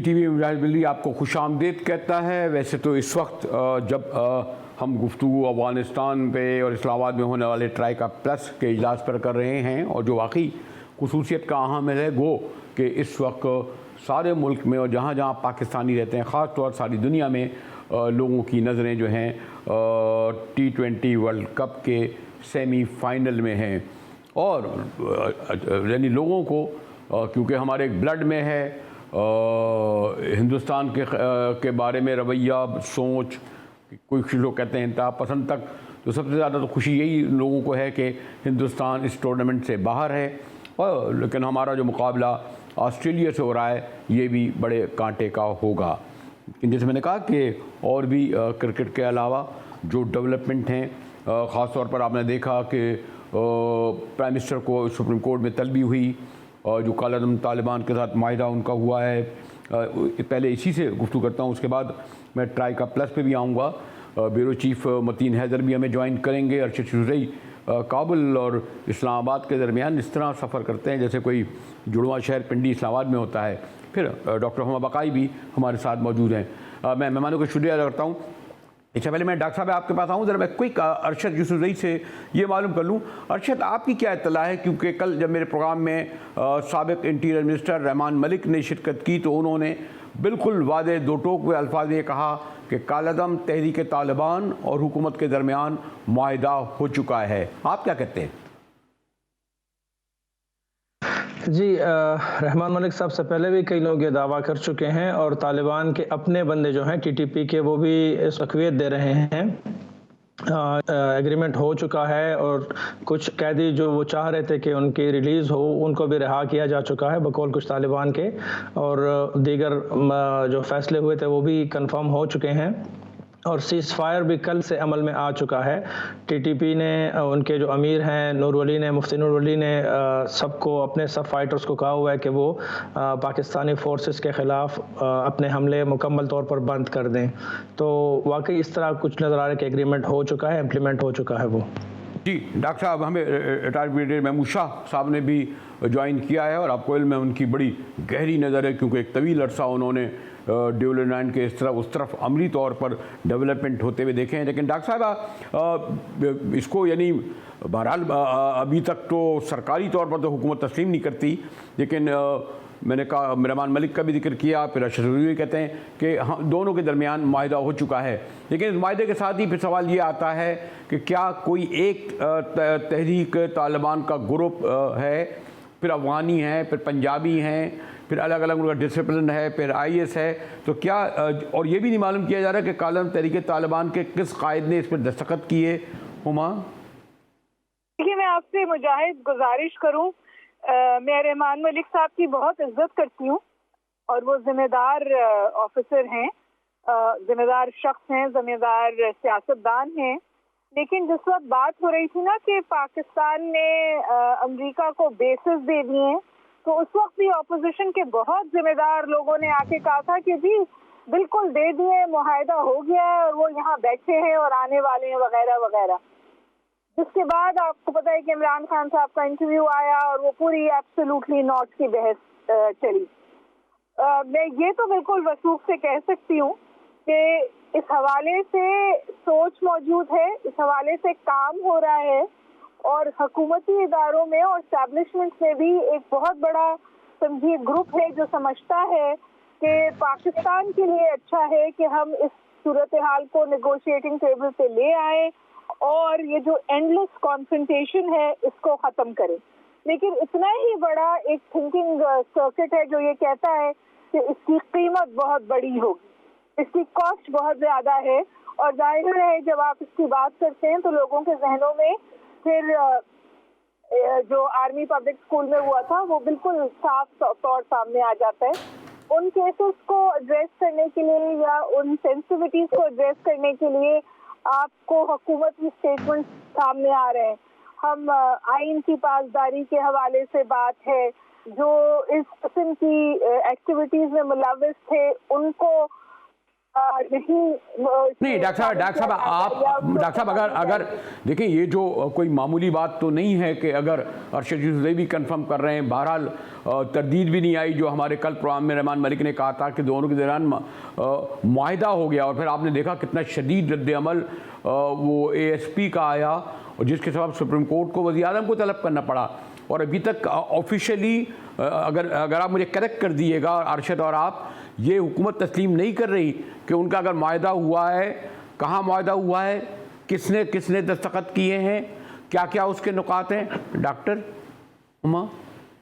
TV मुजाहिद बिल्ली आपको खुशामदीद कहता है। वैसे तो इस वक्त जब हम गुफ्तगू अफ़गानिस्तान पे और इस्लामाबाद में होने वाले ट्राइका प्लस के इजलास पर कर रहे हैं, और जो वाकई खुसूसियत का अहम है वो कि इस वक्त सारे मुल्क में और जहाँ जहाँ पाकिस्तानी रहते हैं, ख़ास तौर सारी दुनिया में लोगों की नज़रें जो हैं T20 वर्ल्ड कप के सेमीफ़ाइनल में हैं। और यानी लोगों को क्योंकि हमारे ब्लड में है हिंदुस्तान के बारे में रवैया, सोच, कुछ लोग कहते हैं इंतहा पसंद तक, तो सबसे ज़्यादा तो खुशी यही लोगों को है कि हिंदुस्तान इस टूर्नामेंट से बाहर है। और लेकिन हमारा जो मुकाबला ऑस्ट्रेलिया से हो रहा है ये भी बड़े कांटे का होगा। लेकिन जैसे मैंने कहा कि और भी क्रिकेट के अलावा जो डेवलपमेंट हैं, ख़ास तौर पर आपने देखा कि प्राइम मिनिस्टर को सुप्रीम कोर्ट में तलबी हुई और जो कालादम तालिबान के साथ माहिदा उनका हुआ है। पहले इसी से गुफ्तगू करता हूँ, उसके बाद मैं ट्राइका प्लस पे भी आऊँगा। ब्यूरो चीफ मतीन हैदर भी हमें ज्वाइन करेंगे। अरशद शुरई काबुल और इस्लामाबाद के दरमियान इस तरह सफ़र करते हैं जैसे कोई जुड़वा शहर पिंडी इस्लामाबाद में होता है। फिर डॉक्टर हुमा बकाई भी हमारे साथ मौजूद हैं। मैं मेहमानों को शुक्रिया अदा करता हूँ। इससे पहले मैं डॉक्टर साहब आपके पास आऊँ, ज़रा मैं क्विक अरशद यूसुफ़ज़ई से ये मालूम कर लूँ, अरशद आपकी क्या इत्तला है, क्योंकि कल जब मेरे प्रोग्राम में साबिक़ इंटीरियर मिनिस्टर रहमान मलिक ने शिरकत की तो उन्होंने बिल्कुल वादे दो टोक में अल्फाज में कहा कि कालादम तहरीक तालिबान और हुकूमत के दरमियान मुआहिदा हो चुका है। आप क्या कहते हैं? जी, रहमान मलिक साहब से पहले भी कई लोग ये दावा कर चुके हैं और तालिबान के अपने बंदे जो हैं TTP के, वो भी इस तक़वियत दे रहे हैं। एग्रीमेंट हो चुका है और कुछ कैदी जो वो चाह रहे थे कि उनकी रिलीज़ हो, उनको भी रिहा किया जा चुका है बकौल कुछ तालिबान के, और दीगर जो फैसले हुए थे वो भी कंफर्म हो चुके हैं और सीज़ फायर भी कल से अमल में आ चुका है। TTP ने उनके जो अमीर हैं नूरवली ने, मुफ्ती नूरवली ने सबको, अपने सब फाइटर्स को कहा हुआ है कि वो पाकिस्तानी फोर्सेस के ख़िलाफ़ अपने हमले मुकम्मल तौर पर बंद कर दें। तो वाकई इस तरह कुछ नज़र आ रहा है कि एग्रीमेंट हो चुका है, इम्प्लीमेंट हो चुका है वो। जी डॉक्टर साहब, हमें रिटायर्ड ब्रिगेडियर महमूद शाह साहब ने भी ज्वाइन किया है और आपको इल्म में उनकी बड़ी गहरी नज़र है, क्योंकि एक तवील अरसा उन्होंने डेवलपमेंट के इस तरफ उस तरफ अमली तौर पर डेवलपमेंट होते हुए देखे हैं। लेकिन डॉक्टर साहब इसको यानी बहरहाल अभी तक तो सरकारी तौर पर तो हुकूमत तस्लीम नहीं करती, लेकिन मैंने कहा रहमान मलिक का भी जिक्र किया, फिर अरशद शुरई कहते हैं कि हाँ दोनों के दरमियान मुआहिदा हो चुका है। लेकिन इस मुआहिदे के साथ ही फिर सवाल ये आता है कि क्या कोई एक तहरीक तालिबान का ग्रुप है, फिर अफ़गानी हैं, फिर पंजाबी हैं, फिर अलग अलग उनका डिसिप्लिन है, फिर IS है, तो क्या और ये भी नहीं मालूम किया जा रहा कि कालादम तहरीक तालिबान के किस कायद ने इस पर दस्तखत किए? हुमा, देखिए, मैं आपसे मुजाहिद गुजारिश करूं, मैं रहमान मलिक साहब की बहुत इज्जत करती हूं और वो जिम्मेदार ऑफिसर हैं, जिम्मेदार शख्स हैं, जिम्मेदार सियासतदान हैं। लेकिन जिस वक्त बात हो रही थी ना कि पाकिस्तान ने अमेरिका को बेसिस दे दिए हैं, तो उस वक्त भी ऑपोजिशन के बहुत जिम्मेदार लोगों ने आके कहा था कि जी बिल्कुल दे दिए, मुआहिदा हो गया है और वो यहाँ बैठे हैं और आने वाले हैं वगैरह वगैरह। जिसके बाद आपको पता है कि इमरान खान साहब का इंटरव्यू आया और वो पूरी एब्सोल्युटली नॉट की बहस चली। मैं ये तो बिल्कुल वसूख से कह सकती हूँ कि इस हवाले से सोच मौजूद है, इस हवाले से काम हो रहा है और हुकूमती इदारों में और एस्टैब्लिशमेंट में भी एक बहुत बड़ा समझिए ग्रुप है जो समझता है कि पाकिस्तान के लिए अच्छा है कि हम इस सूरत हाल को नेगोशिएटिंग टेबल पे ले आए और ये जो एंडलेस कॉन्फ्रंटेशन है इसको ख़त्म करें। लेकिन इतना ही बड़ा एक थिंकिंग सर्किट है जो ये कहता है कि इसकी कीमत बहुत बड़ी होगी, इसकी कॉस्ट बहुत ज़्यादा है, और जाहिर है जब आप इसकी बात करते हैं तो लोगों के जहनों में फिर जो आर्मी पब्लिक स्कूल में हुआ था वो बिल्कुल साफ तौर सामने आ जाता है। उन केसेस को एड्रेस करने के लिए या उन सेंसिटिविटीज को एड्रेस करने के लिए आपको हुकूमती स्टेटमेंट सामने आ रहे हैं। हम आइन की पासदारी के हवाले से बात है, जो इस किस्म की एक्टिविटीज में मुलविस थे उनको नहीं डॉक्टर साहब अगर देखिए, ये जो कोई मामूली बात तो नहीं है कि अगर अरशद यूसुफ भी कंफर्म कर रहे हैं। बहरहाल तरदीद भी नहीं आई जो हमारे कल प्रोग्राम में रहमान मलिक ने कहा था कि दोनों के दौरान मुआहिदा हो गया, और फिर आपने देखा कितना शदीद रद्द-ए-अमल वो ASP का आया, और जिसके सबब सुप्रीम कोर्ट को वज़ीर आज़म को तलब करना पड़ा। और अभी तक ऑफिशियली अगर आप मुझे करेक्ट कर दिएगा अरशद और आप, ये हुकूमत तस्लीम नहीं कर रही कि उनका अगर मुआहिदा हुआ है, कहाँ मुआहिदा हुआ है, किसने किसने दस्तखत किए हैं, क्या क्या उसके नुकात हैं। डॉक्टर उमा,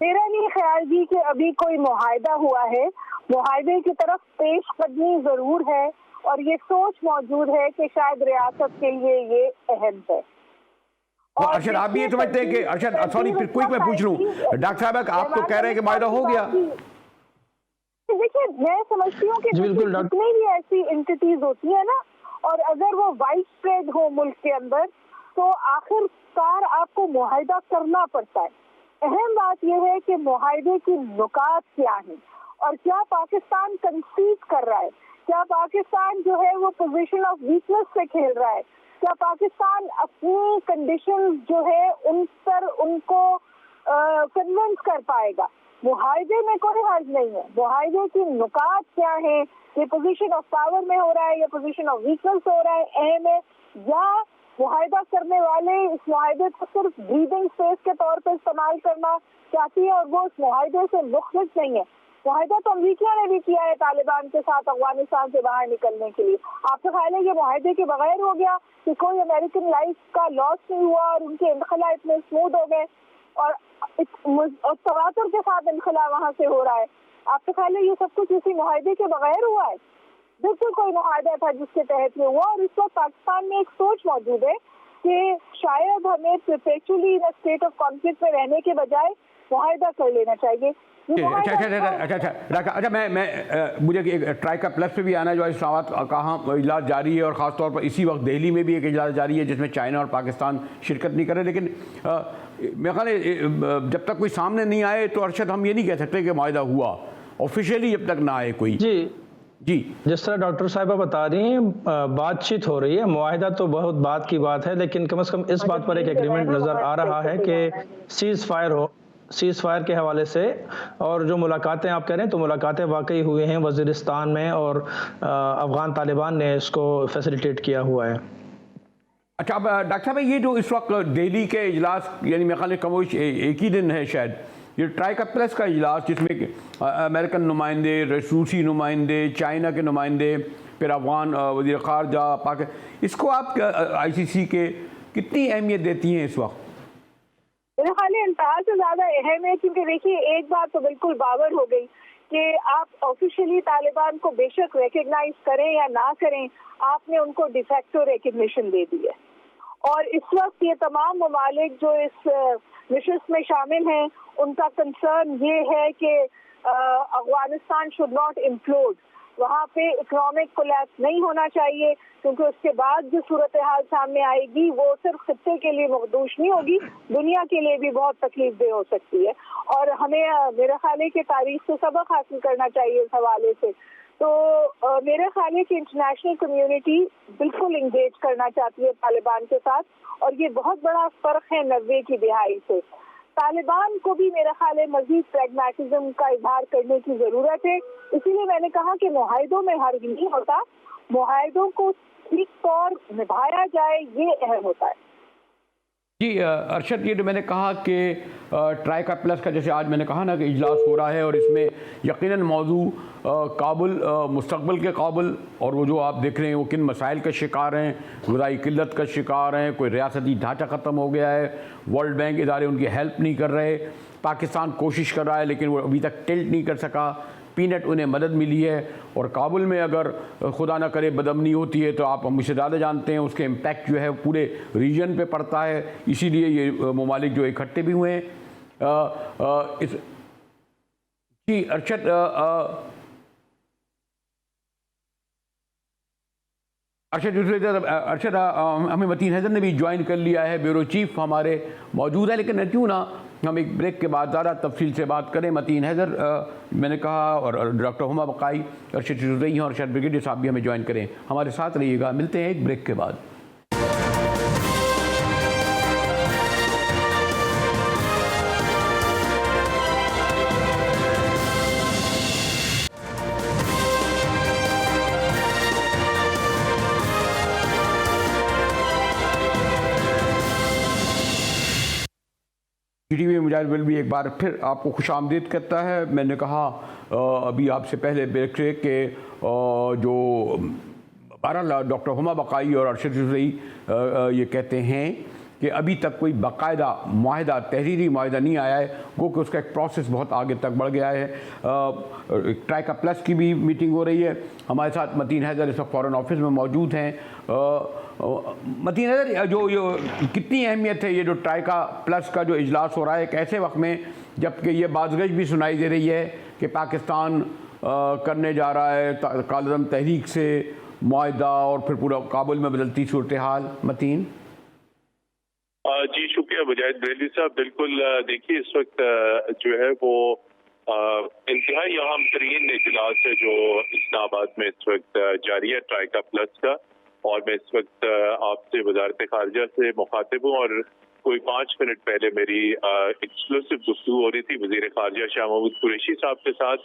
मेरा नहीं ख्याल जी कि अभी कोई मुआहिदा हुआ है। मुआहिदे की तरफ पेशकदमी जरूर है, और ये सोच मौजूद है कि शायद रियासत के लिए ये अहम है। अरशद आप भी ये समझते हैं कि अरशद सॉरी फिर क्विक मैं पूछ लूँ डॉक्टर साहब, आप तो कह रहे हैं कि मुआहिदा हो गया। देखिए, मैं समझती हूँ कि जितनी भी ऐसी एंटिटीज होती है ना, और अगर वो वाइड स्प्रेड हो मुल्क के अंदर, तो आखिरकार आपको मुआहिदा करना पड़ता है। अहम बात यह है कि मुआहिदे की नुकात क्या है, और क्या पाकिस्तान कंसीड कर रहा है, क्या पाकिस्तान जो है वो पोजीशन ऑफ वीकनेस से खेल रहा है, क्या पाकिस्तान अपनी कंडीशन जो है उन पर उनको कन्विंस कर पाएगा। मुआहिदे में कोई हर्ज नहीं है। मुआहिदे की नुकात क्या है, ये पोजीशन ऑफ पावर में हो रहा है या पोजीशन ऑफ वीकनेस हो रहा है, अहम है, या मुआहिदा करने वाले इस मुआहिदे को सिर्फ ब्रीदिंग स्पेस के तौर पर इस्तेमाल करना चाहती है, और वो इस मुआहिदे से मुखलिफ नहीं है। मुआहिदा तो अमरीका ने भी किया है तालिबान के साथ अफगानिस्तान से बाहर निकलने के लिए। आपका ख्याल है ये मुआहिदे के बगैर हो गया कि कोई अमेरिकन लाइफ का लॉस नहीं हुआ और उनके इनखला इतने स्मूथ हो गए, और तवातुर के साथ इनखला वहाँ से हो रहा है। आपका ख्याल है ये सब कुछ इसी मुआहिदे के बगैर हुआ है? बिल्कुल कोई मुआहिदा था जिसके तहत ये हुआ, और इस वक्त पाकिस्तान में एक सोच मौजूद है कि शायद हमें perpetually in state of conflict में रहने के बजाय मुआहिदा कर लेना चाहिए। अच्छा मैं मुझे एक ट्राइका प्लस पे भी आना है, जो इस्लामाबाद कहाँ इजलास जारी है, और ख़ासतौर पर इसी वक्त दिल्ली में भी एक इजलास जारी है जिसमें चाइना और पाकिस्तान शिरकत नहीं कर रहे। लेकिन मेरे ख्याल है जब तक कोई सामने नहीं आए तो अरशद हम ये नहीं कह सकते कि मुआहिदा हुआ, ऑफिशियली जब तक ना आए कोई। जी, जिस तरह डॉक्टर साहिबा बता रही हैं, बातचीत हो रही है। मुआहिदा तो बहुत बात की बात है, लेकिन कम से कम इस बात पर एक एग्रीमेंट नज़र आ रहा है कि सीज़ फायर के हवाले से। और जो मुलाकातें आप कह रहे हैं, तो मुलाकातें वाकई हुई हैं वज़ीरिस्तान में, और अफ़गान तालिबान ने इसको फैसिलिटेट किया हुआ है। अच्छा, अब डॉक्टर साहब ये जो इस वक्त दिल्ली के इजलास, यानी मेरे ख्याल कमोश एक ही दिन है शायद, ये ट्राइका प्लस का इजलास जिसमें अमेरिकन नुमाइंदे, रूसी नुमाइंदे, चाइना के नुमाइंदे, फिर अफगान वज़ीर ख़ारजा पाकिस्तान, इसको आप ICC के कितनी अहमियत देती हैं इस वक्त? मेरे ख्याल है इंतहा से ज़्यादा अहम है, क्योंकि देखिए एक बात तो बिल्कुल बावर हो गई कि आप ऑफिशियली तालिबान को बेशक रिकग्नाइज करें या ना करें, आपने उनको डिफेक्टो रिकग्निशन दे दी है। और इस वक्त ये तमाम ममालिक जो इस विशेष में शामिल हैं, उनका कंसर्न ये है कि अफगानिस्तान शुड नॉट इम्प्लोड, वहाँ पे इकोनॉमिक कोलैप्स नहीं होना चाहिए, क्योंकि उसके बाद जो सूरत हाल सामने आएगी वो सिर्फ खित्ते के लिए मखदूश नहीं होगी, दुनिया के लिए भी बहुत तकलीफदेह हो सकती है। और हमें मेरा ख्याल है कि तारीख से सबक हासिल करना चाहिए इस हवाले से। तो मेरा ख्याल है कि इंटरनेशनल कम्युनिटी बिल्कुल इंगेज करना चाहती है तालिबान के साथ, और ये बहुत बड़ा फर्क है 90 की दिहाई से। तालिबान को भी मेरा ख्याल है मजीद प्रैग्मेटिज्म का इजहार करने की ज़रूरत है। इसीलिए मैंने कहा कि मुआहिदों में हर्ज नहीं होता, मुआहिदों को ठीक तौर निभाया जाए, ये अहम होता है। जी अरशद, ये जो मैंने कहा कि ट्राइका प्लस का, जैसे आज मैंने कहा ना कि इजलास हो रहा है, और इसमें यकीनन मौजू काबुल, मुस्तकबिल के काबुल, और वो जो आप देख रहे हैं वो किन मसाइल का शिकार हैं, ग़िज़ाई किल्लत का शिकार हैं, कोई रियासती ढांचा ख़त्म हो गया है, वर्ल्ड बैंक इदारे उनकी हेल्प नहीं कर रहे, पाकिस्तान कोशिश कर रहा है लेकिन वो अभी तक टिल्ट नहीं कर सका, पीनट उन्हें मदद मिली है। और काबुल में अगर खुदा ना करे बदअमनी होती है तो आप मुझसे ज़्यादा जानते हैं उसके इम्पैक्ट जो है पूरे रीजन पे पड़ता है, इसीलिए ये ममालिक जो इकट्ठे भी हुए हैं। जी अरशद, अरशद हमें मतीन हैदर ने भी ज्वाइन कर लिया है, ब्यूरो चीफ हमारे मौजूद है, लेकिन क्यों ना हम एक ब्रेक के बाद ज़्यादा तफसील से बात करें। मतीन हैदर मैंने कहा, और डॉक्टर हुमा बकाई, अरशद जुज़ई हैं, और अरशद ब्रिगेडियर साहब भी हमें ज्वाइन करें। हमारे साथ रहिएगा, मिलते हैं एक ब्रेक के बाद। GTV मुजाहिद बिल भी एक बार फिर आपको खुश आमदीद करता है। मैंने कहा अभी आपसे पहले ब्रेक से कि जो बहरहाल डॉक्टर हुमा बकाई और अरशद जुज़ई ये कहते हैं कि अभी तक कोई बाकायदा मुआहदा, तहरीरी मुआहदा नहीं आया है, गो कि उसका एक प्रोसेस बहुत आगे तक बढ़ गया है। ट्राइका प्लस की भी मीटिंग हो रही है। हमारे साथ मतीन हैदर इस वक्त फ़ॉरेन ऑफिस में मौजूद हैं। मतीन हैदर, जो कितनी अहमियत है ये जो ट्राइका प्लस का जो इजलास हो रहा है एक ऐसे वक्त में जबकि ये बाज़गश भी सुनाई दे रही है कि पाकिस्तान करने जा रहा है कालदम तहरीक से मुआहदा और फिर पूरा काबुल में बदलती सूरत हाल। मतीन जी शुक्रिया मुजाहिद बरेलवी साहब। बिल्कुल, देखिए इस वक्त जो है वो इंतहाई अहम तरीन इजलास है जो इस्लामाबाद में इस वक्त जारी है ट्राइका प्लस का, और मैं इस वक्त आपसे वजारत खारजा से मुखातिब हूँ और कोई 5 मिनट पहले मेरी एक्सक्लूसिव गुफ्तगू हो रही थी वजीर खारजा शाह महमूद कुरैशी साहब के साथ,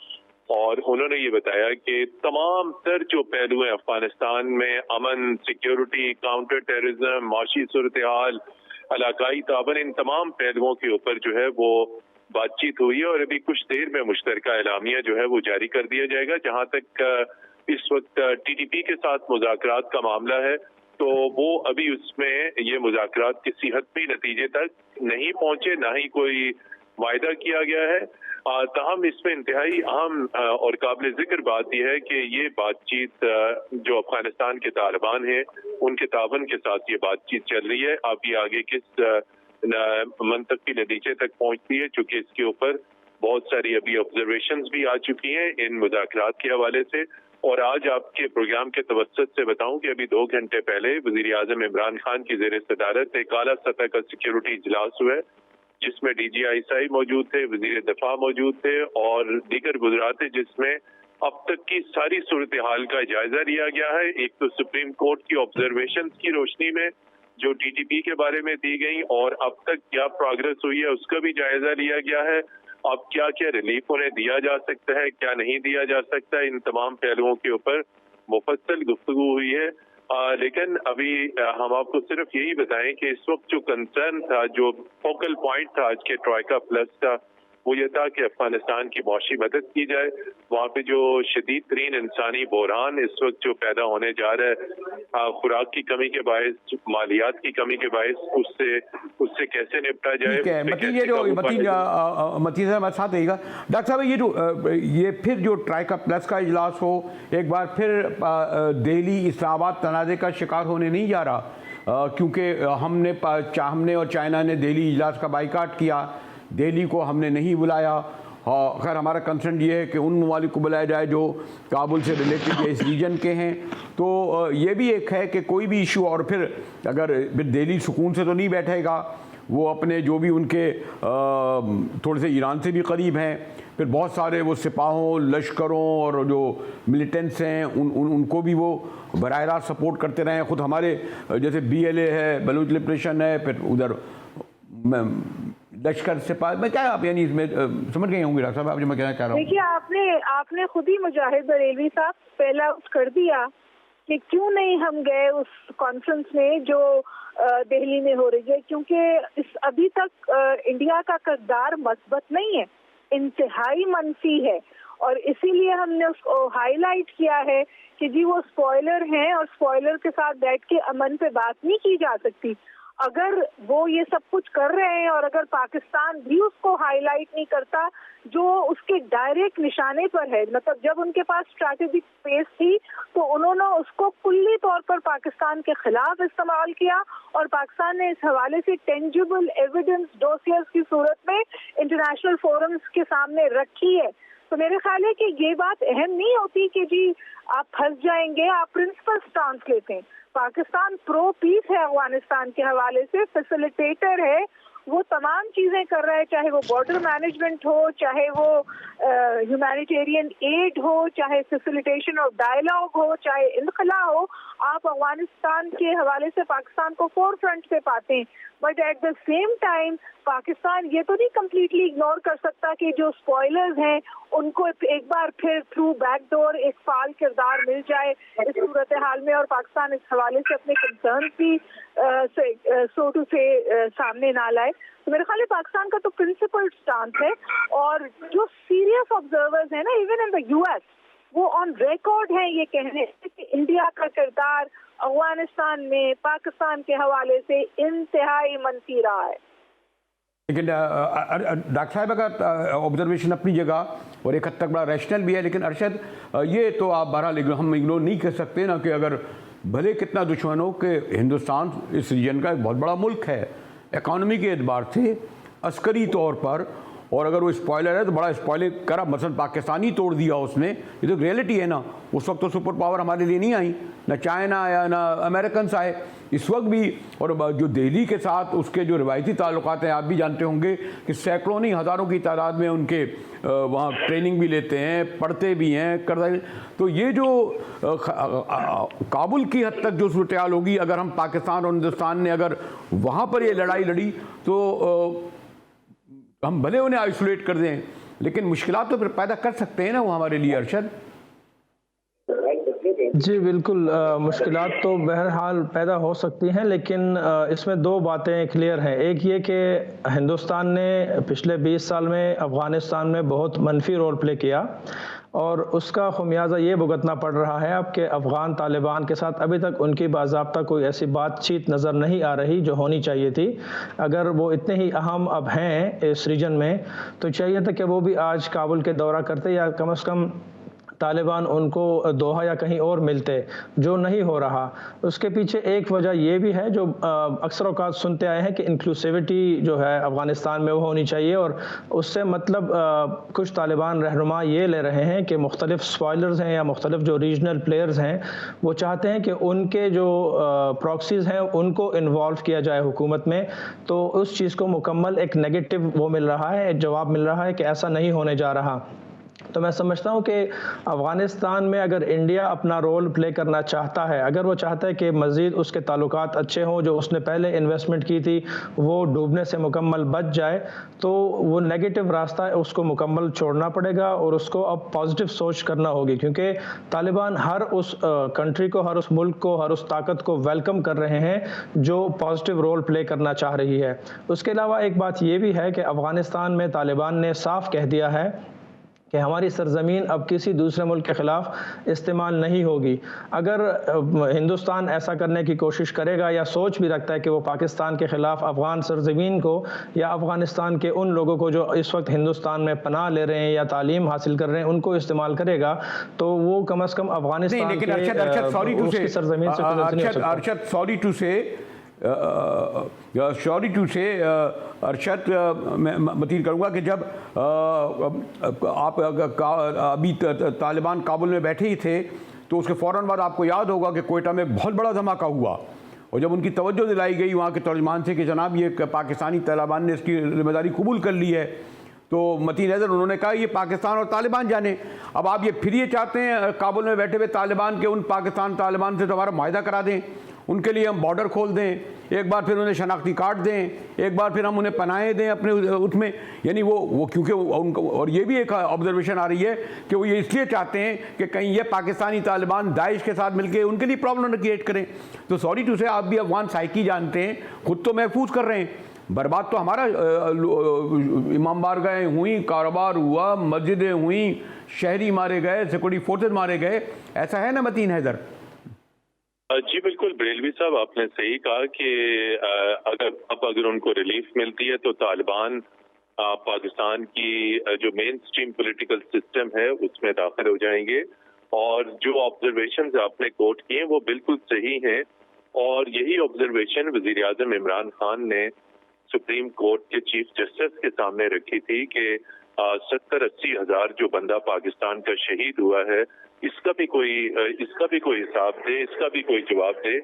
और उन्होंने ये बताया कि तमाम तर जो पहलू हैं अफगानिस्तान में, अमन, सिक्योरिटी, काउंटर टेररिज्म, माशी सूरत हाल, इलाकाई ताबन, इन तमाम पहलुओं के ऊपर जो है वो बातचीत हुई है और अभी कुछ देर में मुश्तरका एलामिया जो है वो जारी कर दिया जाएगा। जहाँ तक इस वक्त TTP के साथ मुज़ाकरात का मामला है तो वो अभी उसमें ये मुज़ाकरात किसी हतमी नतीजे तक नहीं पहुंचे, ना ही कोई वायदा किया गया है। ताहम इसमें इंतहाई अहम और काबिल जिक्र बात यह है कि ये बातचीत जो अफगानिस्तान के तालिबान हैं उनके ताबन के साथ ये बातचीत चल रही है। अब ये आगे किस मंतकी नतीजे तक पहुंचती है, चूंकि इसके ऊपर बहुत सारी अभी ऑब्जर्वेशंस भी आ चुकी हैं इन मुज़ाकरात के हवाले से। और आज आपके प्रोग्राम के तवस्सुत से बताऊं कि अभी 2 घंटे पहले वज़ीर आज़म इमरान खान की ज़ेर सदारत एक आला सतह का सिक्योरिटी इजलास हुआ है जिसमें DGI मौजूद थे, वज़ीर दफा मौजूद थे और दीगर वज़रा थे, जिसमें अब तक की सारी सूरत हाल का जायजा लिया गया है। एक तो सुप्रीम कोर्ट की ऑब्जर्वेशन की रोशनी में जो TTP के बारे में दी गई और अब तक क्या प्रोग्रेस हुई है उसका भी जायजा लिया गया है। अब क्या क्या रिलीफ उन्हें दिया जा सकता है, क्या नहीं दिया जा सकता, इन तमाम पहलुओं के ऊपर मुफस्सल गुफ्तगू हुई है। लेकिन अभी हम आपको सिर्फ यही बताएं कि इस वक्त जो कंसर्न था, जो फोकल पॉइंट था आज के ट्राइका प्लस का, वो ये था कि अफगानिस्तान की मौशी मदद की जाए। वहाँ पे जो शदीद तरीन इंसानी बहरान इस वक्त जो पैदा होने जा रहा है खुराक की कमी के बायस, मालियात की कमी के बायस, उससे कैसे निपटा जाए। मतीन ये जो मतीन साहब साथ रहेगा डॉक्टर साहब, ये फिर जो ट्राइका प्लस का इजलास हो एक बार फिर दिल्ली इस्लामाबाद तनाज़े का शिकार होने नहीं जा रहा, क्योंकि हमने और चाइना ने दिल्ली इजलास का बाइकाट किया, दिल्ली को हमने नहीं बुलाया। खैर हमारा कंसर्न ये है कि उन ममालिक को बुलाया जाए जो काबुल से रिलेटेड या इस रीजन के हैं। तो ये भी एक है कि कोई भी इशू, और फिर अगर दिल्ली सुकून से तो नहीं बैठेगा, वो अपने जो भी उनके थोड़े से ईरान से भी करीब हैं, फिर बहुत सारे वो सिपाहों, लश्करों और जो मिलिटेंट्स हैं उनको भी वो बराह रास्त सपोर्ट करते रहे हैं। ख़ुद हमारे जैसे BLA है, बलूच लिबरेशन है, फिर उधर लश्कर से पास में क्या आप यानी इसमें समझ गए होंगे डॉक्टर साहब आप जो मैं कहना चाह रहा हूँ। देखिए आपने खुद ही मुजाहिद बरेलवी साहब पहला कर दिया कि क्यों नहीं हम गए उस कॉन्फ्रेंस में जो दिल्ली में हो रही है, क्योंकि अभी तक इंडिया का किरदार मस्बत नहीं है, इंतहाई मनफी है, और इसीलिए हमने उसको हाईलाइट किया है कि जी वो स्पॉइलर हैं और स्पॉइलर के साथ बैठ के अमन पे बात नहीं की जा सकती। अगर वो ये सब कुछ कर रहे हैं और अगर पाकिस्तान भी उसको हाईलाइट नहीं करता जो उसके डायरेक्ट निशाने पर है, मतलब जब उनके पास स्ट्रैटेजिक स्पेस थी तो उन्होंने उसको कुल्ली तौर पर पाकिस्तान के खिलाफ इस्तेमाल किया और पाकिस्तान ने इस हवाले से टेंजिबल एविडेंस डोसियर्स की सूरत में इंटरनेशनल फोरम्स के सामने रखी है। तो मेरे ख्याल है कि ये बात अहम नहीं होती कि जी आप फंस जाएंगे, आप प्रिंसिपल स्टांस लेते हैं। पाकिस्तान प्रो पीस है अफगानिस्तान के हवाले से, फैसिलिटेटर है वो तमाम चीजें कर रहा है, चाहे वो बॉर्डर मैनेजमेंट हो, चाहे वो ह्यूमैनिटेरियन एड हो, चाहे फैसिलिटेशन ऑफ डायलॉग हो, चाहे इनखला हो। आप अफगानिस्तान के हवाले से पाकिस्तान को फोर फ्रंट पे पाते हैं, but at the same time Pakistan ये तो नहीं कम्प्लीटली इग्नोर कर सकता कि जो स्पॉयलर्स हैं उनको एक बार फिर थ्रू बैकडोर एक फाल किरदार मिल जाए इस सूरत हाल में, और पाकिस्तान इस हवाले से अपने कंसर्न भी सो टू से सामने ना लाए। तो मेरे ख्याल पाकिस्तान का तो प्रिंसिपल स्टांस है, और जो सीरियस ऑब्जर्वर्स हैं ना इवन इन द यूएस, वो ऑन रिकॉर्ड हैं ये कहने कि इंडिया का किरदार अफगानिस्तान में पाकिस्तान के हवाले से इंतहाई मनफी रहा है। लेकिन डॉक्टर साहब का ऑब्जर्वेशन अपनी जगह और एक हद तक बड़ा रैशनल भी है, लेकिन अरशद ये तो आप बहरहाल हम इग्नोर नहीं कर सकते ना कि अगर भले कितना दुश्मन हो कि हिंदुस्तान इस रीजन का एक बहुत बड़ा मुल्क है इकॉनमी के एतबार से, अस्करी तौर पर, और अगर वो स्पॉयलर है तो बड़ा स्पॉयलिंग करा, मसलन पाकिस्तान ही तोड़ दिया उसने। ये तो रियलिटी है ना, उस वक्त तो सुपर पावर हमारे लिए नहीं आई, ना चाइना आया ना अमेरिकन आए, इस वक्त भी। और जो दिल्ली के साथ उसके जो रिवायती ताल्लुकात हैं, आप भी जानते होंगे कि सैकड़ों नहीं हज़ारों की तादाद में उनके वहाँ ट्रेनिंग भी लेते हैं, पढ़ते भी हैं, करते। तो ये जो काबुल की हद तक जो सूरत हाल होगी, अगर हम पाकिस्तान और हिंदुस्तान ने अगर वहाँ पर ये लड़ाई लड़ी तो हम भले उन्हें आइसोलेट कर दें, लेकिन मुश्किलात तो फिर पैदा कर सकते हैं ना वो हमारे लिए अरशद। जी बिल्कुल, मुश्किलात तो बहरहाल पैदा हो सकती हैं, लेकिन इसमें दो बातें क्लियर हैं। एक ये कि हिंदुस्तान ने पिछले 20 साल में अफ़गानिस्तान में बहुत मनफी रोल प्ले किया, और उसका खुमियाजा ये भुगतना पड़ रहा है अब कि अफ़गान तालिबान के साथ अभी तक उनकी बाज़ाब्ता कोई ऐसी बातचीत नज़र नहीं आ रही जो होनी चाहिए थी। अगर वो इतने ही अहम अब हैं इस रीजन में, तो चाहिए था कि वो भी आज काबुल के दौरा करते, या कम से कम तालिबान उनको दोहा या कहीं और मिलते, जो नहीं हो रहा। उसके पीछे एक वजह ये भी है जो अक्सर औक़ात सुनते आए हैं कि इंक्लूसिविटी जो है अफ़गानिस्तान में वो होनी चाहिए, और उससे मतलब कुछ तालिबान रहनुमा ये ले रहे हैं कि मुख्तलिफ स्पॉयलर्स हैं या मुख्तलिफ जो रीजनल प्लेयर्स हैं वो चाहते हैं कि उनके जो प्रॉक्सीज़ हैं उनको इन्वॉल्व किया जाए हुकूमत में। तो उस चीज़ को मुकम्मल एक नेगेटिव वो मिल रहा है, जवाब मिल रहा है कि ऐसा नहीं होने जा रहा। तो मैं समझता हूँ कि अफ़गानिस्तान में अगर इंडिया अपना रोल प्ले करना चाहता है, अगर वो चाहता है कि मज़ीद उसके ताल्लुकात अच्छे हों, जो उसने पहले इन्वेस्टमेंट की थी वो डूबने से मुकम्मल बच जाए, तो वो नेगेटिव रास्ता है उसको मुकम्मल छोड़ना पड़ेगा और उसको अब पॉजिटिव सोच करना होगी, क्योंकि तालिबान हर उस कंट्री को, हर उस मुल्क को, हर उस ताकत को वेलकम कर रहे हैं जो पॉजिटिव रोल प्ले करना चाह रही है। उसके अलावा एक बात ये भी है कि अफ़गानिस्तान में तालिबान ने साफ कह दिया है कि हमारी सरजमीन अब किसी दूसरे मुल्क के ख़िलाफ़ इस्तेमाल नहीं होगी। अगर हिंदुस्तान ऐसा करने की कोशिश करेगा या सोच भी रखता है कि वो पाकिस्तान के ख़िलाफ़ अफ़गान सरजमीन को या अफ़गानिस्तान के उन लोगों को जो इस वक्त हिंदुस्तान में पनाह ले रहे हैं या तालीम हासिल कर रहे हैं उनको इस्तेमाल करेगा, तो वो कम अज़ कम अफ़गानिस्तान के सरजमीन से अरशद सॉरी टू से अरशद मैं मतीन करूँगा कि जब आप अभी तालिबान काबुल में बैठे ही थे तो उसके फ़ौरन बाद आपको याद होगा कि कोयटा में बहुत बड़ा धमाका हुआ, और जब उनकी तवज्जो दिलाई गई वहाँ के तर्जमान से कि जनाब ये पाकिस्तानी तालिबान ने इसकी जिम्मेदारी कबूल कर ली है, तो मतीन हैदर उन्होंने कहा ये पाकिस्तान और तालिबान जाने। अब आप ये फिर ये चाहते हैं काबुल में बैठे हुए तालिबान के उन पाकिस्तान तालिबान से दोबारा मुआहदा करा दें, उनके लिए हम बॉर्डर खोल दें, एक बार फिर उन्हें शनाख्ती कार्ड दें, एक बार फिर हम उन्हें पनाहें दें अपने उसमें, यानी वो क्योंकि उनको, और ये भी एक ऑब्जर्वेशन आ रही है कि वो ये इसलिए चाहते हैं कि कहीं ये पाकिस्तानी तालिबान दाइश के साथ मिलकर उनके लिए प्रॉब्लम न क्रिएट करें। तो सॉरी टू से आप भी अफगान साइकी जानते हैं, खुद तो महफूज कर रहे हैं, बर्बाद तो हमारा इमाम बारगाहें हुई, कारोबार हुआ, मस्जिदें हुई, शहरी मारे गए, सिक्योरिटी फोर्सेज मारे गए, ऐसा है ना मतीन हैदर? जी बिल्कुल बरेलवी साहब, आपने सही कहा कि अगर उनको रिलीफ मिलती है तो तालिबान पाकिस्तान की जो मेन स्ट्रीम पॉलिटिकल सिस्टम है उसमें दाखिल हो जाएंगे, और जो ऑब्जर्वेशंस आपने कोट किए वो बिल्कुल सही हैं, और यही ऑब्जर्वेशन वजीर आज़म इमरान खान ने सुप्रीम कोर्ट के चीफ जस्टिस के सामने रखी थी कि 70-80 हज़ार जो बंदा पाकिस्तान का शहीद हुआ है इसका भी कोई हिसाब दे, इसका भी कोई जवाब दे।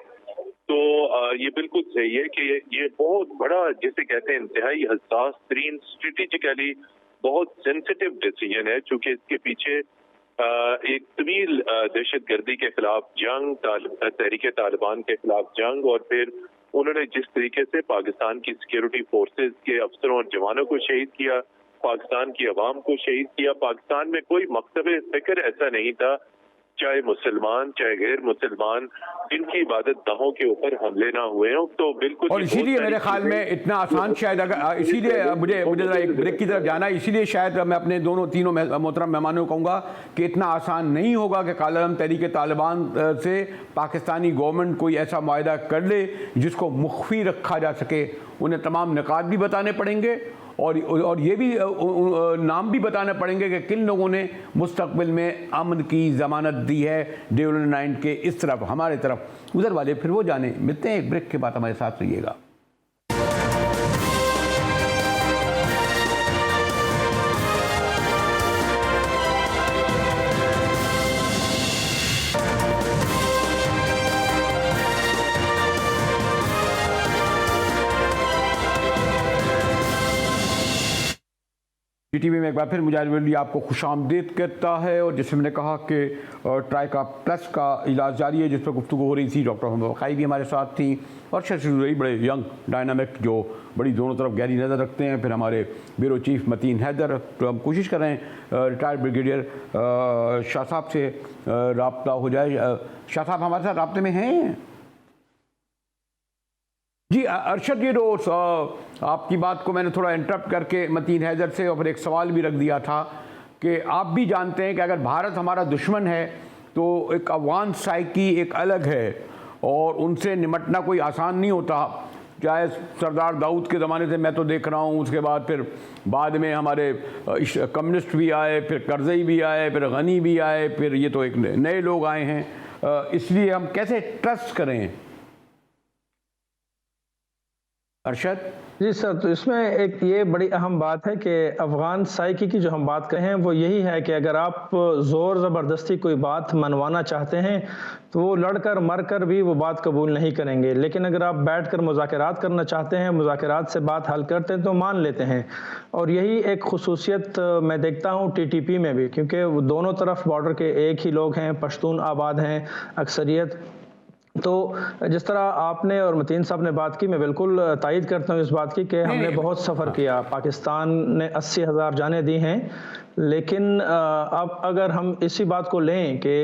तो ये बिल्कुल सही है कि ये बहुत बड़ा, जिसे कहते हैं इंतहाई हसास तरीन, स्ट्रेटेजिकली बहुत सेंसिटिव डिसीजन है, चूंकि इसके पीछे एक तवील दहशतगर्दी के खिलाफ जंग, तहरीक तालिबान के खिलाफ जंग, और फिर उन्होंने जिस तरीके से पाकिस्तान की सिक्योरिटी फोर्सेस के अफसरों और जवानों को शहीद किया, पाकिस्तान की आवाम को शहीद किया। पाकिस्तान में कोई मकतब फिक्र ऐसा नहीं था, चाहे मुसलमान चाहे गैर मुसलमान, जिनकी इबादत गाहों के ऊपर हमले ना हुए हों। तो बिल्कुल, और इसीलिए मेरे ख्याल में इतना आसान शायद, अगर इसीलिए मुझे जरा एक ब्रेक की तरफ जाना है, इसीलिए शायद मैं अपने तीनों मोहतरम मेहमानों को कहूँगा कि इतना आसान नहीं होगा कि कालादम तहरीक तालिबान से पाकिस्तानी गवर्नमेंट कोई ऐसा मुआहदा कर ले जिसको मुख्फी रखा जा सके। उन्हें तमाम निकात भी बताने पड़ेंगे और ये भी नाम भी बताने पड़ेंगे कि किन लोगों ने मुस्तकबिल में अमन की ज़मानत दी है डेवलपमेंट 9 के इस तरफ, हमारे तरफ, उधर वाले फिर वो जाने। मिलते हैं एक ब्रेक के बाद, हमारे साथ रहिएगा। GTV में एक बार फिर मुजाहिद वली आपको खुशामदीद कहता है। और जैसे मैंने कहा कि ट्राइका प्लस का इलाज जारी है, जिस पर गुफ्तगू हो रही थी। डॉक्टर मोहम्मद वकाई भी हमारे साथ थी, और शशुरई बड़े यंग डायनामिक जो बड़ी दोनों तरफ गहरी नज़र रखते हैं। फिर हमारे ब्यूरो चीफ मतीन हैदर। तो हम कोशिश कर रहे हैं रिटायर्ड ब्रिगेडियर शाह साहब से रब्ता हो जाए। शाह साहब हमारे साथ रब्ते में हैं? जी अरशद, ये रोज आपकी बात को मैंने थोड़ा इंटरप्ट करके मतीन हैदर से और फिर एक सवाल भी रख दिया था कि आप भी जानते हैं कि अगर भारत हमारा दुश्मन है तो एक अफगान साइकी एक अलग है और उनसे निमटना कोई आसान नहीं होता। चाहे सरदार दाऊद के ज़माने से मैं तो देख रहा हूँ, उसके बाद फिर बाद में हमारे कम्युनिस्ट भी आए, फिर करज़ई भी आए, फिर गनी भी आए, फिर ये तो एक नए लोग आए हैं। इसलिए हम कैसे ट्रस्ट करें अरशद? जी सर, तो इसमें एक ये बड़ी अहम बात है कि अफ़गान साइकी की जो हम बात कर रहे हैं वो यही है कि अगर आप ज़ोर ज़बरदस्ती कोई बात मनवाना चाहते हैं तो वो लड़कर मरकर भी वो बात कबूल नहीं करेंगे। लेकिन अगर आप बैठकर मुज़ाकरात करना चाहते हैं, मुज़ाकरात से बात हल करते हैं तो मान लेते हैं। और यही एक खुसूसियत मैं देखता हूँ TTP में भी, क्योंकि वो दोनों तरफ बॉर्डर के एक ही लोग हैं, पश्तून आबाद हैं अक्सरियत। तो जिस तरह आपने और मतीन साहब ने बात की, मैं बिल्कुल तायद करता हूँ इस बात की कि हमने बहुत सफ़र किया। पाकिस्तान ने 80,000 जानें दी हैं, लेकिन अब अगर हम इसी बात को लें कि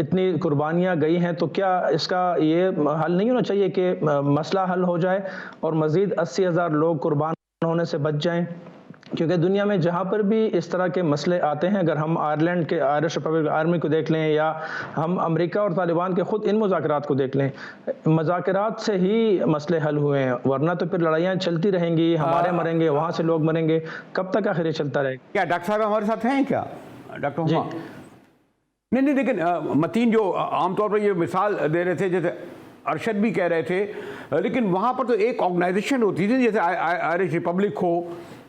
इतनी कुर्बानियाँ गई हैं तो क्या इसका ये हल नहीं होना चाहिए कि मसला हल हो जाए और मज़ीद 80,000 लोग कुर्बान होने से बच जाएं? क्योंकि दुनिया में जहाँ पर भी इस तरह के मसले आते हैं, अगर हम आयरलैंड के आयरिश रिपब्लिक आर्मी को देख लें या हम अमेरिका और तालिबान के ख़ुद इन मुज़ाकरात को देख लें, मुज़ाकरात से ही मसले हल हुए हैं, वरना तो फिर लड़ाइयाँ चलती रहेंगी, हमारे मरेंगे, वहाँ से लोग मरेंगे, कब तक आखिर ये चलता रहेगा? क्या डॉक्टर साहब हमारे साथ हैं क्या? डॉक्टर नहीं, लेकिन मतीन जो आमतौर पर ये मिसाल दे रहे थे, जैसे अरशद भी कह रहे थे, लेकिन वहाँ पर तो एक ऑर्गेनाइजेशन होती थी, जैसे आयरिश रिपब्लिक हो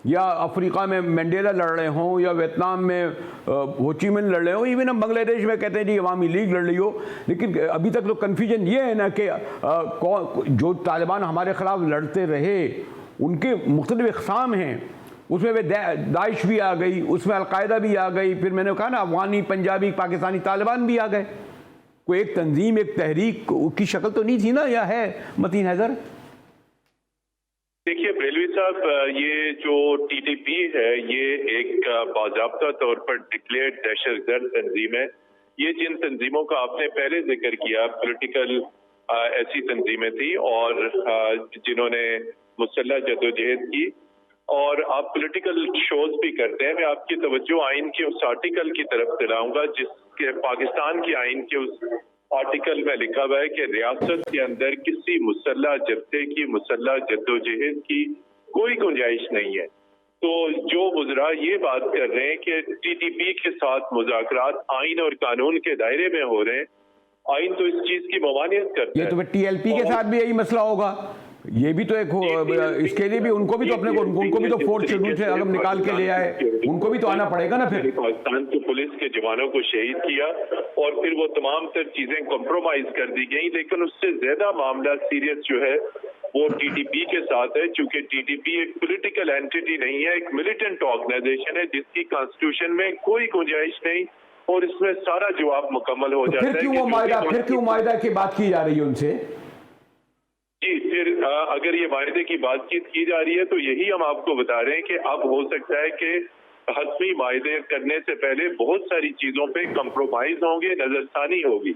या अफ्रीका में मंडेला लड़ रहे हों या वियतनाम में हो ची मिन लड़ रहे हो, इवन हम बांग्लादेश में कहते हैं जी अवामी लीग लड़ रही हो। लेकिन अभी तक तो कन्फ्यूजन ये है ना कि जो तालिबान हमारे ख़िलाफ़ लड़ते रहे उनके मुख्तलिफ इक़साम हैं, उसमें दाइश भी आ गई, उसमें अलकायदा भी आ गई, फिर मैंने कहा ना अफगानी, पंजाबी, पाकिस्तानी तालिबान भी आ गए। कोई एक तंजीम, एक तहरीक की शक्ल तो नहीं थी ना, या है मतीन हैदर? देखिए बरेलवी साहब, ये जो TTP है ये एक बाज़ाब्ता तौर पर डिक्लेयर्ड दहशतगर्द तंजीम है। ये जिन तंजीमों का आपने पहले जिक्र किया, पॉलिटिकल ऐसी तंजीमें थी और जिन्होंने मुसल्लह जदोजहद की, और आप पॉलिटिकल शोज भी करते हैं। मैं आपकी तवज्जो आइन के उस आर्टिकल की तरफ दिलाऊंगा जिसके पाकिस्तान के आइन के उस आर्टिकल में लिखा हुआ है कि रियासत के अंदर किसी मुसल्लह जब्ते की, मुसल्लह जद्दोजहद की कोई गुंजाइश नहीं है। तो जो वज़रा ये बात कर रहे हैं कि TTP के साथ मुज़ाकरात आइन और कानून के दायरे में हो रहे हैं, आइन तो इस चीज की ममानियत करता है। ये तो TLP के साथ भी यही मसला होगा, ये भी तो एक इसके लिए भी उनको भी तो अपने को उनको भी तो 4th शेड्यूल से अगर निकाल के ले आए, उनको भी तो आना पड़ेगा ना। फिर पाकिस्तान की पुलिस के जवानों को शहीद किया और फिर वो तमाम तर चीजें कॉम्प्रोमाइज कर दी गई, लेकिन उससे ज्यादा मामला सीरियस जो है वो टीटीपी के साथ है, क्योंकि टीटीपी एक पॉलिटिकल एंटिटी नहीं है, एक मिलिटेंट ऑर्गेनाइजेशन है जिसकी कॉन्स्टिट्यूशन में कोई गुंजाइश नहीं और इसमें सारा जवाब मुकम्मल हो जाता है। फिर क्यों मायदा की बात की जा रही है उनसे? जी, फिर अगर ये वायदे की बातचीत की जा रही है तो यही हम आपको बता रहे हैं कि अब हो सकता है कि हतमी वायदे करने से पहले बहुत सारी चीजों पे कंप्रोमाइज होंगे, नजरसानी होगी।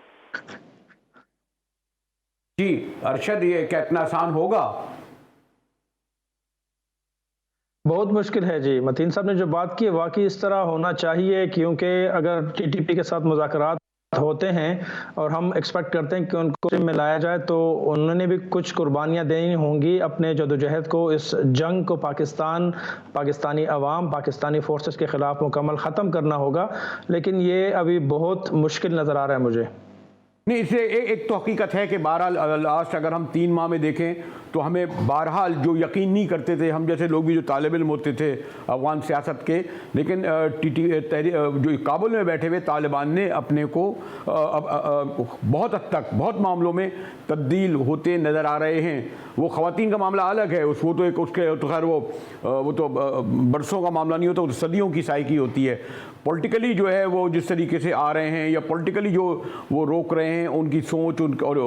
जी अरशद, ये क्या इतना आसान होगा? बहुत मुश्किल है जी। मतीन साहब ने जो बात की वाकई इस तरह होना चाहिए, क्योंकि अगर टीटीपी के साथ मुज़ाकरात होते हैं और हम एक्सपेक्ट करते हैं कि उनको मिलाया जाए, तो उन्होंने भी कुछ कुर्बानियां देनी होंगी अपने जदोजहद को, इस जंग को पाकिस्तानी अवाम, पाकिस्तानी फोर्सेस के ख़िलाफ़ मुकम्मल ख़त्म करना होगा। लेकिन ये अभी बहुत मुश्किल नज़र आ रहा है मुझे। नहीं, इससे एक तो हकीकत है कि बहरहाल लास्ट अगर हम 3 माह में देखें तो हमें बहरहाल जो यकीन नहीं करते थे हम जैसे लोग भी जो तालिब इल्म होते थे अफगान सियासत के, लेकिन जो काबुल में बैठे हुए तालिबान ने अपने को बहुत हद तक बहुत मामलों में तब्दील होते नज़र आ रहे हैं। वो ख़वातीन का मामला अलग है, वो तो एक उसके तो खैर वो तो बरसों का मामला नहीं होता, वो तो सदियों की साइकी होती है। पॉलिटिकली जो है वो जिस तरीके से आ रहे हैं या पॉलिटिकली जो वो रोक रहे हैं उनकी सोच और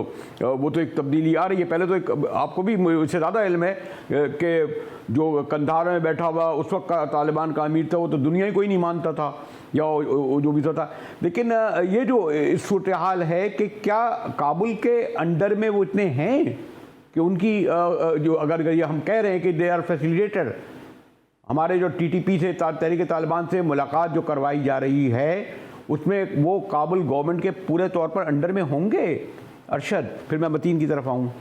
वो तो एक तब्दीली आ रही है। पहले तो एक आपको भी इससे ज़्यादा इल्म है कि जो कंधार में बैठा हुआ उस वक्त का तालिबान का अमीर था, वो तो दुनिया ही कोई नहीं मानता था या जो भी था। लेकिन ये जो इस सूरत हाल है कि क्या काबुल के अंडर में वो इतने हैं कि उनकी जो अगर ये हम कह रहे हैं कि दे आर फैसिलिटेटर, हमारे जो टीटीपी से तहरीक तालिबान से मुलाकात जो करवाई जा रही है उसमें वो काबुल गवर्नमेंट के पूरे तौर पर अंडर में होंगे? अरशद, फिर मैं मतीन की तरफ आऊँ।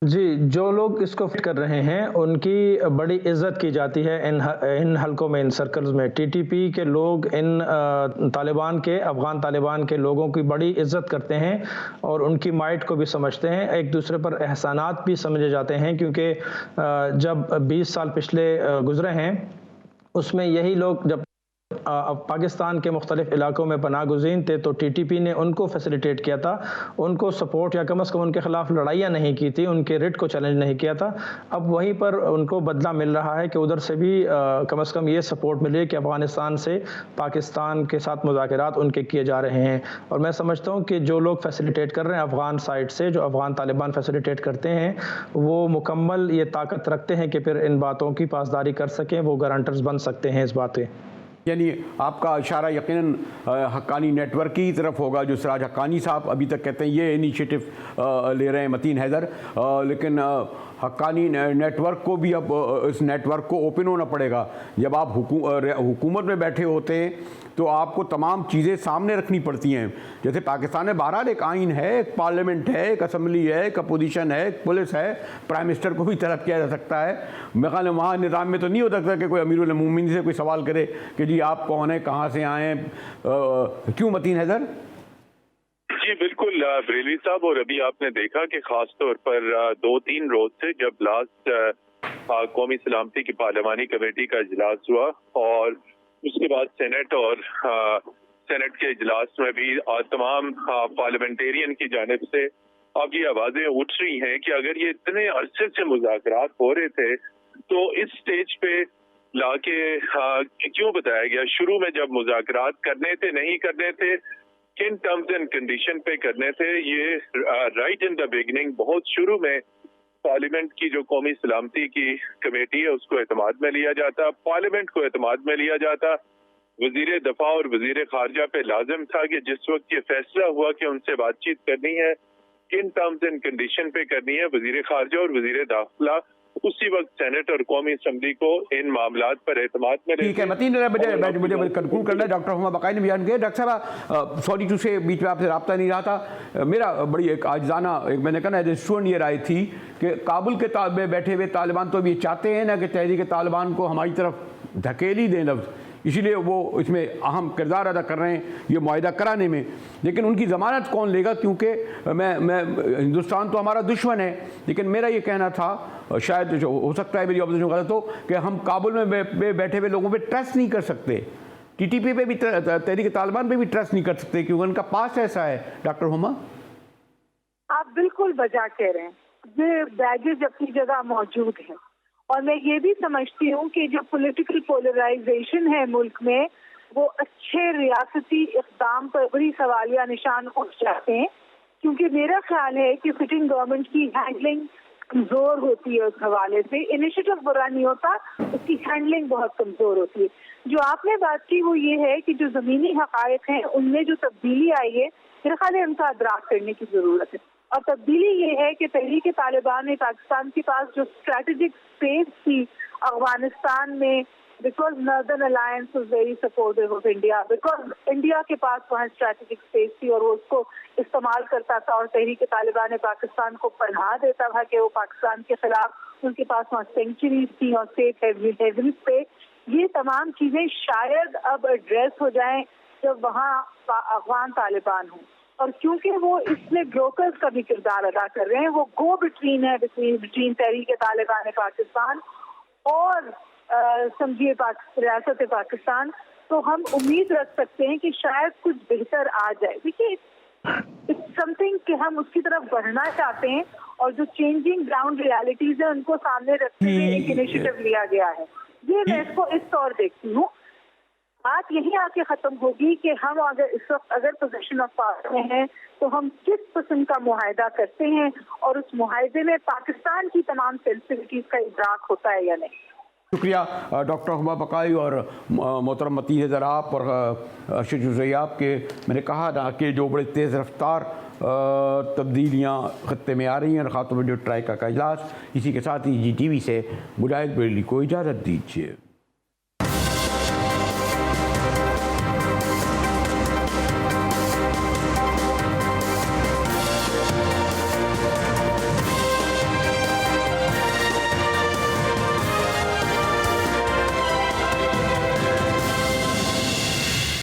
जी, जो लोग इसको फिट कर रहे हैं उनकी बड़ी इज्जत की जाती है इन हलकों में, इन सर्कल्स में। टीटीपी के लोग इन अफगान तालिबान के लोगों की बड़ी इज्जत करते हैं और उनकी माइट को भी समझते हैं, एक दूसरे पर एहसानात भी समझे जाते हैं, क्योंकि जब 20 साल पिछले गुजरे हैं उसमें यही लोग जब पाकिस्तान के मुख्तलिफ इलाकों में पनाह गुज़ीन थे तो टीटीपी ने उनको फैसिलिटेट किया था, उनको सपोर्ट या कम अज़ कम उनके ख़िलाफ़ लड़ाइयाँ नहीं की थी, उनके रिट को चैलेंज नहीं किया था। अब वहीं पर उनको बदला मिल रहा है कि उधर से भी कम अज़ कम ये सपोर्ट मिले कि अफ़गानिस्तान से पाकिस्तान के साथ मुज़ाकरात उनके किए जा रहे हैं। और मैं समझता हूँ कि जो लोग फैसिलिटेट कर रहे हैं अफ़गान साइड से, जो अफ़गान तालिबान फैसिलिटेट करते हैं, वो मुकम्मल ये ताकत रखते हैं कि फिर इन बातों की पासदारी कर सकें, वो गारंटर्स बन सकते हैं इस बातें। यानी आपका इशारा यकीनन हक्कानी नेटवर्क की तरफ होगा, जो सिराज हक्कानी साहब अभी तक कहते हैं ये इनिशिएटिव ले रहे हैं मतीन हैदर, लेकिन हक्कानी नेटवर्क को भी अब इस नेटवर्क को ओपन होना पड़ेगा। जब आप हुकूमत में बैठे होते हैं तो आपको तमाम चीज़ें सामने रखनी पड़ती हैं। जैसे पाकिस्तान में बहरहाल एक आइन है, एक पार्लियामेंट है, एक असम्बली है, एक अपोजिशन है, एक पुलिस है, प्राइम मिनिस्टर को भी तलब किया जा सकता है। मेरे ख्याल में वहाँ निज़ाम में तो नहीं हो सकता कि कोई अमीरुल मोमिनीन से कोई सवाल करे कि जी आप कौन हैं, कहाँ से आए हैं, क्यों मतीन हैदर? जी बिल्कुल बरेलवी साहब, और अभी आपने देखा कि खास तौर पर 2-3 रोज से जब लास्ट कौमी सलामती की पार्लियामानी कमेटी का इजलास हुआ और उसके बाद सेनेट और सेनेट के इजलास में भी तमाम पार्लियामेंटेरियन की जानिब से अब ये आवाजें उठ रही हैं कि अगर ये इतने अरसे से मुज़ाकरात हो रहे थे तो इस स्टेज पे लाके क्यों बताया गया? शुरू में जब मुज़ाकरात करने थे, नहीं करने थे, किन टर्म्स एंड कंडीशन पे करने थे, ये राइट इन द बिगिनिंग बहुत शुरू में पार्लियामेंट की जो कौमी सलामती की कमेटी है उसको एतमाद में लिया जाता, पार्लियामेंट को एतमाद में लिया जाता। वजीर दफा और वजीर खारजा पे लाजिम था कि जिस वक्त ये फैसला हुआ कि उनसे बातचीत करनी है, किन टर्म्स एंड कंडीशन पे करनी है, वजीर खारजा और वजीर दाखिला उसी वक्त सेनेट और कौमी असम्बली को इन मामलात पर एतमाद में। ठीक है मतीन, मुझे कंक्लूड करना है। डॉक्टर हुमा बकाई ने बयान किया। डॉक्टर साहब सॉरी टू से बीच में आपसे रब्ता नहीं रहा था, मेरा बड़ी एक आजाना मैंने कहा ना स्टूडेंट ये राय थी कि काबुल के में बैठे हुए तालिबान तो अब ये चाहते हैं ना कि तहरीक तालिबान को हमारी तरफ धकेल ही दें लफ्ज़, इसीलिए वो इसमें अहम किरदार अदा कर रहे हैं ये मुआहिदा कराने में। लेकिन उनकी ज़मानत कौन लेगा, क्योंकि मैं हिंदुस्तान तो हमारा दुश्मन है, लेकिन मेरा ये कहना था, शायद जो हो सकता है मेरी ऑब्जर्वेशन गलत हो, कि हम काबुल में बैठे हुए लोगों पे ट्रस्ट नहीं कर सकते, टीटीपी पे भी, तहरीक तालिबान पे भी ट्रस्ट नहीं कर सकते, क्योंकि उनका पास ऐसा है। डॉक्टर हुमा, आप बिल्कुल बजा कह रहे हैं, ये बैगेज अपनी जगह मौजूद है। और मैं ये भी समझती हूँ कि जो पॉलिटिकल पोलराइजेशन है मुल्क में, वो अच्छे रियासती इक़दाम पर बड़ी सवालिया निशान उठ जाते हैं, क्योंकि मेरा ख्याल है कि सिटिंग गवर्नमेंट की हैंडलिंग कमजोर होती है। उस हवाले से इनिशिएटिव बुरा नहीं होता, उसकी हैंडलिंग बहुत कमजोर होती है। जो आपने बात की वो ये है कि जो ज़मीनी हक़ाइक़ हैं उनमें जो तब्दीली आई है, मेरे ख्याल है उनका अदराक करने की ज़रूरत है। और तब्दीली ये है कि तहरीक तालिबान में पाकिस्तान के पास जो स्ट्रैटेजिक स्पेस थी अफगानिस्तान में, because northern alliance was very supportive of India, because India के पास वहाँ स्ट्रैटेजिक स्पेस थी और वो उसको इस्तेमाल करता था, और तहरीक तालिबान ने पाकिस्तान को पनाह देता था कि वो पाकिस्तान के खिलाफ, उनके पास वहाँ सेंचुरीज थी और सेफ हेवन्स पे। ये तमाम चीजें शायद अब एड्रेस हो जाएं जब वहाँ अफगान तालिबान हो, और क्योंकि वो इसमें ब्रोकर्स का भी किरदार अदा कर रहे हैं, वो गो बिटवीन है बिटवीन तहरीक तालिबान पाकिस्तान और समझिए रियासत पाकिस्तान, तो हम उम्मीद रख सकते हैं कि शायद कुछ बेहतर आ जाए। देखिए, इट्स समथिंग कि हम उसकी तरफ बढ़ना चाहते हैं, और जो चेंजिंग ग्राउंड रियलिटीज है उनको सामने रखते हुए एक इनिशिएटिव लिया गया है। ये मैं इसको इस तौर देखती हूँ। बात यही आके खत्म होगी कि हम अगर इस वक्त अगर पोजीशन ऑफ पावर में हैं तो हम किस किस्म का मुआहिदा करते हैं, और उस मुआहिदे में पाकिस्तान की तमाम सेंसिटिविटीज का इदराक होता है या नहीं। शुक्रिया डॉक्टर हुमा बकाई और मोहतरम मतीह ज़राब और अर्शद जुज़ैयाब के। मैंने कहा ना कि जो बड़े तेज़ रफ्तार तब्दीलियाँ ख़त्ते में आ रही हैं, ख़ासतौर पर जो ट्राइका का इजलास। इसी के साथ ही GTV से मुजाहिद बरेली को इजाज़त दीजिए।